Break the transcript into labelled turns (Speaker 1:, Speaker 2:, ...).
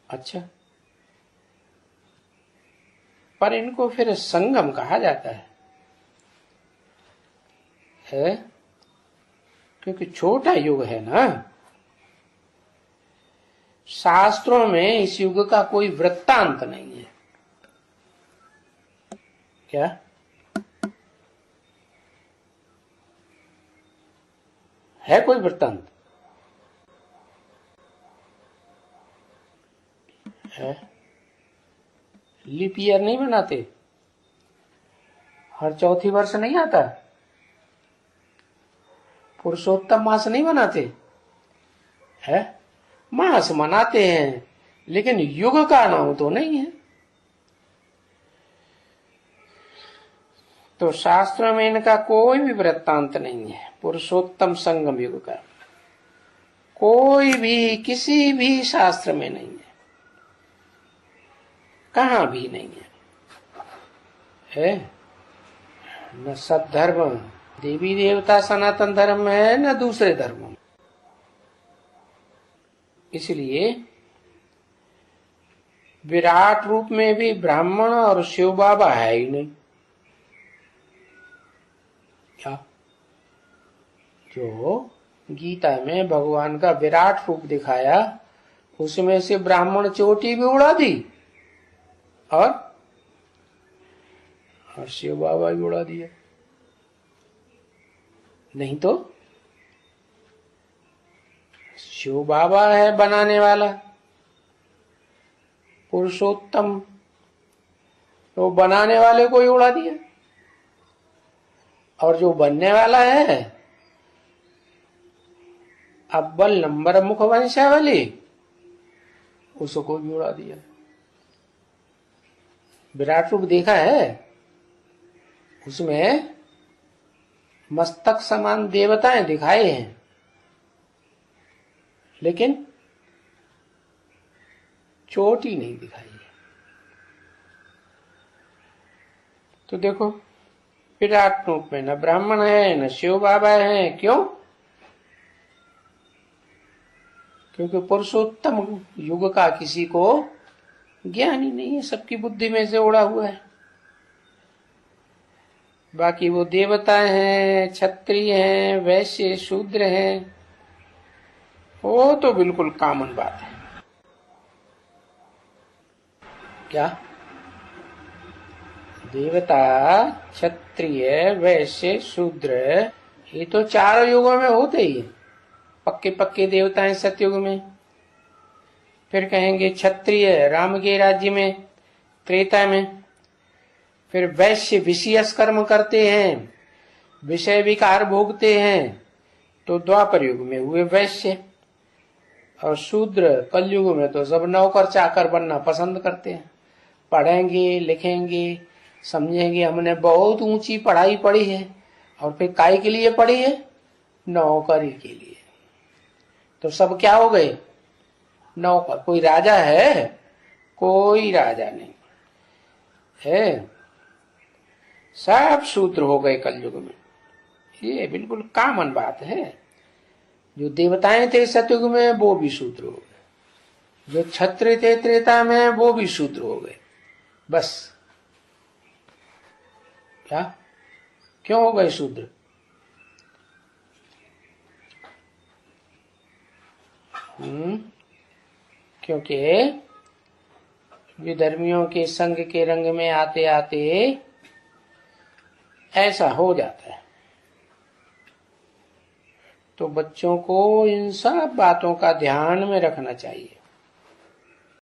Speaker 1: अच्छा, पर इनको फिर संगम कहा जाता है? क्योंकि छोटा युग है ना। शास्त्रों में इस युग का कोई वृत्तांत नहीं है। क्या है कोई वृत्तांत? है? लीप ईयर नहीं बनाते? हर चौथी वर्ष नहीं आता? पुरुषोत्तम मास नहीं बनाते? है? मास मनाते हैं, लेकिन युग का नाम तो नहीं है। तो शास्त्र में इनका कोई भी वृत्तांत नहीं है। पुरुषोत्तम संगम युग का कोई भी किसी भी शास्त्र में नहीं है, कहां भी नहीं है। न सद्धर्म देवी देवता सनातन धर्म में है, न दूसरे धर्मों में। इसलिए विराट रूप में भी ब्राह्मण और शिव बाबा है ही नहीं। क्या? जो गीता में भगवान का विराट रूप दिखाया, उसमें से ब्राह्मण चोटी भी उड़ा दी और शिव बाबा भी उड़ा दिया। नहीं तो शिव बाबा है बनाने वाला पुरुषोत्तम, तो बनाने वाले को ही उड़ा दिया। और जो बनने वाला है अव्वल नंबर मुख वंशावली, उसको भी उड़ा दिया। विराट रूप देखा है, उसमें मस्तक समान देवताएं दिखाए हैं, लेकिन चोटी नहीं दिखाई है। तो देखो, विराट रूप में न ब्राह्मण है न शिव बाबा है। क्यों? क्योंकि पुरुषोत्तम युग का किसी को ज्ञान ही नहीं है, सबकी बुद्धि में से उड़ा हुआ है। बाकी वो देवता हैं, क्षत्रिय हैं, वैश्य शूद्र हैं, वो तो बिल्कुल कॉमन बात है। क्या? देवता, क्षत्रिय, वैश्य, शूद्र, ये तो चारों युगों में होते ही है। पक्के पक्के देवता हैं सतयुग में, फिर कहेंगे क्षत्रिय राम के राज्य में, त्रेता में। फिर वैश्य विषयस कर्म करते हैं, विषय विकार भोगते हैं, तो द्वापर युग में हुए वैश्य। और शूद्र कलयुग में तो सब नौकर चाकर बनना पसंद करते हैं। पढ़ेंगे, लिखेंगे, समझेंगे, हमने बहुत ऊंची पढ़ाई पढ़ी है, और फिर काय के लिए पढ़ी है? नौकरी के लिए। तो सब क्या हो गए? नौकर। कोई राजा है? कोई राजा नहीं है, सब शूद्र हो गए कलयुग में। ये बिल्कुल कॉमन बात है। जो देवताएं थे सतयुग में वो भी शूद्र हो गए, जो क्षत्रिय थे त्रेता में वो भी शूद्र हो गए। बस। क्या? क्यों हो गए शूद्र? क्योंकि विधर्मियों के संग के रंग में आते आते ऐसा हो जाता है। तो बच्चों को इन सब बातों का ध्यान में रखना चाहिए।